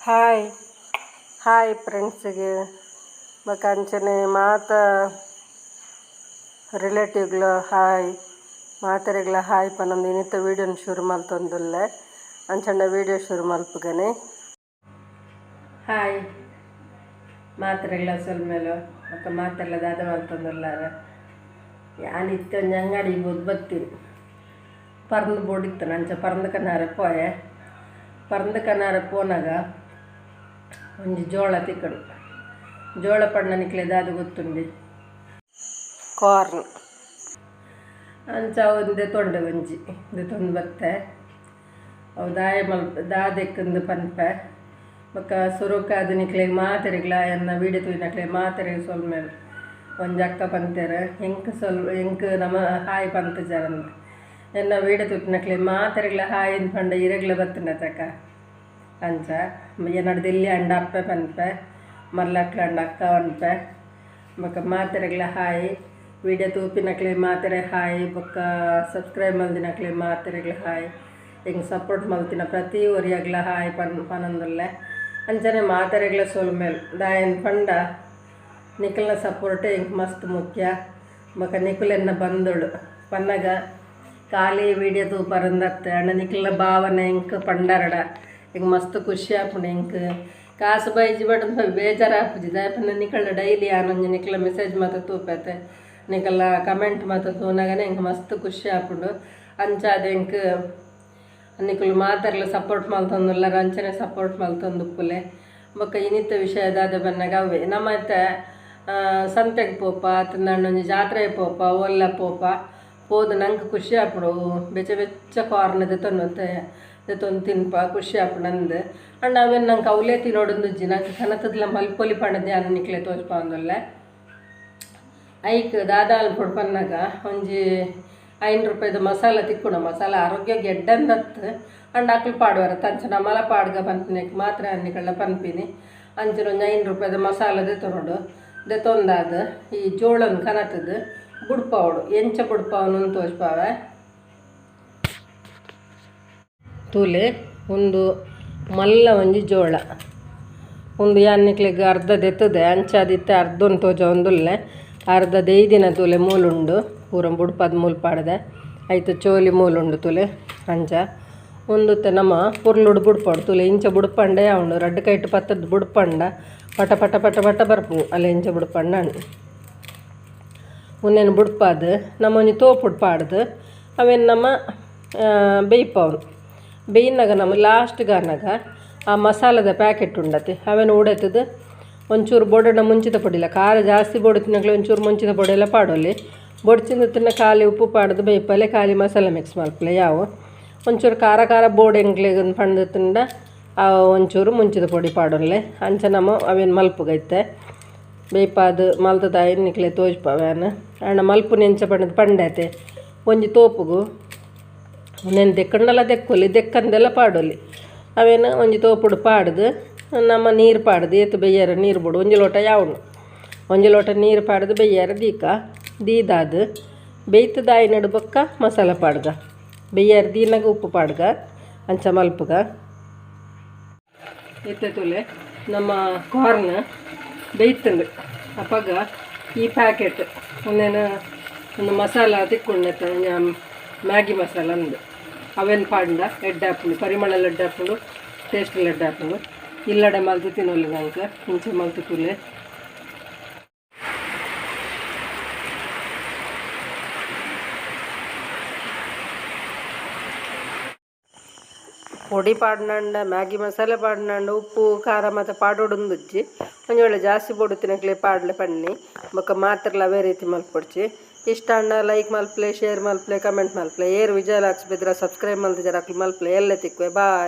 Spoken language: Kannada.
ಹಾಯ್ ಹಾಯ್ ಫ್ರೆಂಡ್ಸಿಗೆ ಅಂಚನೆ ಮಾತ ರಿಲೇಟಿವ್ಗಳು ಹಾಯ್ ಮಾತರೆಗಳ ಹಾಯ್ ಪನ್ನೊಂದು ಇನ್ನಿತ್ತ ವೀಡಿಯೋನ ಶುರು ಮಲ್ತೊಂದುಲ್ಲೆ ಅಂಚಂಡ ವೀಡಿಯೋ ಶುರು ಮಲ್ಪುಗನೆ ಹಾಯ್ ಮಾತರೆಗಳ ಸೊಲ್ಮೇಲು ಮತ್ತು ಮಾತೆಲ್ಲ ದಾದ ಮಲ್ತೊಂದುಲ್ಲಾರ ಯಾನಿತ್ತು ಒಂದು ಅಂಗಡಿಗೆ ಹೋಗಿ ಬರ್ತೀನಿ ಪರಂದು ಬೋಡಿತ್ತು ಅಂಚ ಪರಂದು ಕನಾರ ಪೋಯೆ ಪರಂದು ಕನಾರ ಪೋನಾಗ ಒಂಜಿ ಜೋಳ ತಿಕ್ಕಡು ಜೋಳ ಪಣ್ಣನಿಕ್ಲೆ ದಾದ ಗೊತ್ತುಂಡಿ ಕಾರ್ನ್ ಅಂಚ ಒಂದೆ ತೊಂಡೆ ಒಂಜಿ ಇದು ತೊಂದು ಬತ್ತೆ ಅವು ದಾದೆಕ್ಕಂದು ಪನ್ಪೆ ಬೊಕ್ಕ ಸುರುಕಾದ ನಿಕ್ಲೆ ಮಾತೆರೆಗ್ಲ ಎನ್ನ ವೀಡಿಯೋ ತೂಯಿನಕ್ಲೆ ಮಾತೆರೆಗೆ ಸೊಲ್ಮೇಲೆ ಒಂಜಿ ಅಕ್ಕ ಪಂತೇರೆ ಎಂಕ್ ನಮ್ಮ ಹಾಯ್ ಪಂತಜಾರಂದ ಎನ್ನ ವೀಡಿಯೋ ತೂಪಿನಕ್ಲೆ ಮಾತೆರೆಗ್ಲ ಹಾಯ್ ಅಂತ ಪಂಡ ಇರೆಗ್ಲ ಬತ್ತಿನ ತಕ ಅಂಚ ಏನಡ್ದಿಲ್ಲಿ ಅಂಡ ಅಪ್ಪೆ ಪನ್ಪೆ ಮಲ್ಲಕ್ಲ ಅಂಡ ಅಕ್ಕ ಪನ್ಪೆ ಬೊಕ್ಕ ಮಾತೆರೆಗ್ಲ ಹಾಯ್ ವೀಡಿಯೋ ತೂಪಿನಕ್ಲೆ ಮಾತೆರೆ ಹಾಯ್ ಬೊಕ್ಕ ಸಬ್ಸ್ಕ್ರೈಬ್ ಮಲ್ದಿನಕ್ಲೆ ಮಾತೆರೆಗ್ಲ ಹಾಯ್ ಹೆಂಗೆ ಸಪೋರ್ಟ್ ಮಲ್ತಿನ ಪ್ರತಿ ಒರಿಯಾಗ್ಲ ಹಾಯ್ ಪನೊಂದುಲ್ಲೆ ಅಂಚನೆ ಮಾತೆರೆಗ್ಲ ಸೊಲ್ಮೇಲೆ ದಾಯನ್ ಪಂಡ ನಿಖಲ್ನ ಸಪೋರ್ಟ್ ಹೆಂಗೆ ಮಸ್ತ್ ಮುಖ್ಯ ಬೊಕ್ಕ ನಿಖುಲೆನ್ನ ಬಂದಳು ಪನ್ನಗ ಖಾಲಿ ವೀಡಿಯೋ ತೂಪರಂದತ್ತೆ ಅಣ್ಣ ನಿಖಲ್ನ ಭಾವನೆ ಹೆಂಗೆ ಪಂಡರಡ ಹಿಂಗೆ ಮಸ್ತ್ ಖುಷಿ ಆಪುಂಡು ಹಿಂಗೆ ಕಾಸು ಬೈಜಿ ಬಡ ಬೇಜಾರು ಆಪುಜಿ ದಾಯಪನ್ನ ನಿಕಲ್ನ ಡೈಲಿ ಆನೊಂಜಿ ನಿಕಲ ಮೆಸೇಜ್ ಮಾತ ತೂಪೈತೆ ನಿಕಲ್ನ ಕಮೆಂಟ್ ಮಾತ ತೂನಾಗನೆ ಹಿಂಗೆ ಮಸ್ತ್ ಖುಷಿ ಆಪುಂಡು ಅಂಚಾದ ಹಿಂಗೆ ನಿಕಲು ಮಾತಾರ್ಲ ಸಪೋರ್ಟ್ ಮಲ್ತೊಂದುಲ್ಲ ಅಂಚನೆ ಸಪೋರ್ಟ್ ಮಲ್ತೊಂದುಪ್ಪುಲೆ ಬೊಕ್ಕ ಇನ್ನಿತ್ತ ವಿಷಯದಾದ ಬನ್ನಾಗ ಅವೇ ನಮ್ಮತ್ತೆ ಸಂತೆಗೆ ಪೋಪ ನಂಡೊಂಜಿ ಜಾತ್ರೆಗೆ ಪೋಪ ಒಲ್ಲ ಪೋಪ ಹೋದ ನಂಗೆ ಖುಷಿ ಆಪುಡು ಬೆಚ್ಚ ಬೆಚ್ಚ ಕಾರ್ನ್ ತೊಂದು ತಿನ್ಪ ಖುಷಿ ಆಪುಡು ಅಂದು ಅಂಡ್ ಅವೇನು ನಂಗೆ ಅವಲೇ ತಿನ್ನೋಡೊಂದುಜ್ಜಿ ನಂಗೆ ಕನತದ್ಲ ಮಲ್ಪೊಲಿ ಪಂಡದೆ ಅನ್ನ ನಿಕ್ಲೆ ತೋಚ್ಪ ಅಂದೊಲ್ಲೆ ಐಕ್ ದಾದ ಅಲ್ಪೊಡು ಪನ್ನಾಗ ಒಂಜಿ 5 ರೂಪಾಯಿದ ಮಸಾಲ ತಿಕ್ಕುಣ ಮಸಾಲ ಆರೋಗ್ಯ ಗೆಡ್ಡಂದತ್ತು ಅಂಡ್ ಅಕ್ಲು ಪಾಡುವಾರ ತಂಚ ನಮ್ಮಲ ಪಾಡ್ಗ ಪನ್ಪಿನಕ್ಕೆ ಮಾತ್ರ ಅನ್ನಿಕಳ್ಳ ಪನ್ಪಿನಿ ಅಂಚಿನ ಒಂದು 5 ರೂಪಾಯಿದ ಮಸಾಲ ದೆತೊನೋಡು ದೆತೊಂದಾದ ಈ ಜೋಳನ ಕನತದು ಬುಡ್ಪಾವಡು ಎಂಚ ಬುಡ್ಪಾವನು ತೋಚ್ಪಾವೆ ತೂಲೆ ಒಂದು ಮಲ್ಲ ಒಂಜಿ ಜೋಳ ಒಂದು ಯಾನ್ನಿಕ್ಲೆಗ್ ಅರ್ಧ ದೆತ್ತದೆ ಅಂಚಾದಿತ್ತೆ ಅರ್ಧೊಂದು ತೋಜ ಒಂದುಲ್ಲೆ ಅರ್ಧ ದೈದಿನ ತೂಲೆ ಮೂಲುಂಡು ಪೂರ ಬುಡ್ಪದ ಮೂಲು ಪಾಡ್ದೆ ಆಯ್ತು ಚೋಲಿ ಮೂಲುಂಡು ತೂಲೆ ಅಂಚ ಒಂದುತ್ತೆ ನಮ್ಮ ಪುರ್ಲುಡು ಬುಡ್ಪಾಡು ತೂಲೆ ಇಂಚ ಬುಡ್ಪಂಡೆ ಯಾವುದು ರಡ್ಡು ಕೈಟ್ ಪತ್ತದ ಬುಡ್ಪಂಡ ಪಟ ಪಟ ಪಟ ಪಟ ಬರ್ಪು ಅಲ್ಲ ಇಂಚ ಬುಡ್ಪಂಡ ಅಂಡು ಉನ್ನೇನು ಬುಡ್ಪಾದು ನಮ್ಮ ಒಂಜಿ ತೋಪುಡು ಪಾಡ್ದು ಅವೇನು ನಮ್ಮ ಬೇಯ್ಪವನು ಬೇಯಿನಾಗ ನಮ್ಮ ಲಾಸ್ಟ್ಗೆ ಅನ್ನಗ ಆ ಮಸಾಲದ ಪ್ಯಾಕೆಟ್ ಉಂಡತೆ ಅವೇನು ಉಡತದು ಒಂಚೂರು ಬೊಡನ ಮುಂಚಿತ ಪೊಡಿಲ್ಲ ಖಾರ ಜಾಸ್ತಿ ಬೊಡು ತಿನ್ನಕ್ಲೆ ಒಂಚೂರು ಮುಂಚಿತ ಪೊಡಿ ಎಲ್ಲ ಪಾಡೋಲಿ ಬೊಡ್ಚಿಂದ ತಿನ್ನ ಖಾಲಿ ಉಪ್ಪು ಪಾಡ್ದು ಬೇಯ್ಪಲೆ ಖಾಲಿ ಮಸಾಲ ಮಿಕ್ಸ್ ಮಲ್ಪಲೆ ಯಾವು ಒಂಚೂರು ಖಾರ ಖಾರ ಬೋರ್ಡ್ ಹೆಂಗ್ಲೆ ಪಂಡು ತಿಂಡ ಒಂಚೂರು ಮುಂಚಿತ ಪೊಡಿ ಪಾಡೋಲ್ಲೆ ಅಂಚ ನಮ್ಮ ಅವೇನು ಮಲ್ಪುಗೈತೆ ಬೇಯ್ಪಾದು ಮಲ್ತದ ಎನ್ನಿಕ್ಲೆ ತೋಜ್ಪವೇನು ಅಣ್ಣ ಮಲ್ಪು ನೆಂಚ ಪಂಡದು ಪಂಡೈತೆ ಒಂಜಿ ತೋಪುಗು ನೆನ್ ದೆಕ್ಕಂಡಲ್ಲ ದೆಕ್ಕೊಲಿ ದೆಕ್ಕಂದೆಲ್ಲ ಪಾಡೋಲಿ ಅವೇನು ಒಂಜಿ ತೋಪುಡು ಪಾಡ್ದು ನಮ್ಮ ನೀರು ಪಾಡ್ದು ಏತು ಬೇಯ್ಯಾರ ನೀರು ಬಿಡು ಒಂಜಿ ಲೋಟ ಯಾವನು ಒಂಜಿ ಲೋಟ ನೀರು ಪಾಡ್ದು ಬೇಯ್ಯಾರ ದೀದಾದು ಬೇಯ್ತದಾಯಿ ನಡು ಬೊಕ್ಕ ಮಸಾಲ ಪಾಡ್ಗ ಬೇಯ್ಯಾರ ದೀನಾಗ ಉಪ್ಪು ಪಾಡ್ಗ ಅಂಚ ಮಲ್ಪುಗ ಎತ್ತುಲೆ ನಮ್ಮ ಕಾರ್ನ್ ಬೇಯ್ತಂದು ಅಪ್ಪಗ ಈ ಪ್ಯಾಕೆಟ್ ಒಂದೇನು ಒಂದು ಮಸಾಲ ತಿಕ್ಕೊಂಡೈತೆ ಮ್ಯಾಗಿ ಮಸಾಲ ಅಂದು ಅವೇನು ಪಾಂಡ ಎಡ್ಡೆ ಹಾಕೊಂಡು ಪರಿಮಳ ಎಡ್ಡೆ ಹಾಕೊಂಡು ಟೇಸ್ಟಲ್ಲಿ ಎಡ್ಡೆ ಹಾಕೊಂಡು ಇಲ್ಲಡೆ ಮಲ್ತು ತಿನ್ನೋಲ್ಲ ನಂಗೆ ಇಂಚೆ ಮಲ್ತು ತುಲೆ ಪೊಡಿ ಪಾಡ್ನಂಡ ಮ್ಯಾಗಿ ಮಸಾಲೆ ಪಾಡ್ನಂಡ ಉಪ್ಪು ಖಾರ ಮತ್ತು ಪಾಡೋಡೊಂದುಜ್ಜಿ ಒಂಜಿ ವೇಳೆ ಜಾಸ್ತಿ ಬೊಡು ತಿನ್ನಕ್ಲೆ ಪಾಡ್ಲೆ ಪಣ್ಣಿ ಬೊಕ್ಕ ಮಾತ್ರಲ್ಲ ಅವೇ ರೀತಿ ಮಲ್ಪೊಡ್ಚಿ ಇಷ್ಟ ಅಣ್ಣ ಲೈಕ್ ಮಲ್ಪ್ಲೆ ಶೇರ್ ಮಲ್ಪ್ಲೆ ಕಮೆಂಟ್ ಮಲ್ಪ್ಲೆ ಏರು ವಿಜಯ ಲಾಕ್ಸ್ ಬಿದ್ರೆ ಸಬ್ಸ್ಕ್ರೈಬ್ ಮಲ್ತಿದ್ದಾರೆ ಮಲ್ಪ್ಲೆ ಎಲ್ಲ ತಿಕ್ವೆ ಬಾಯ್.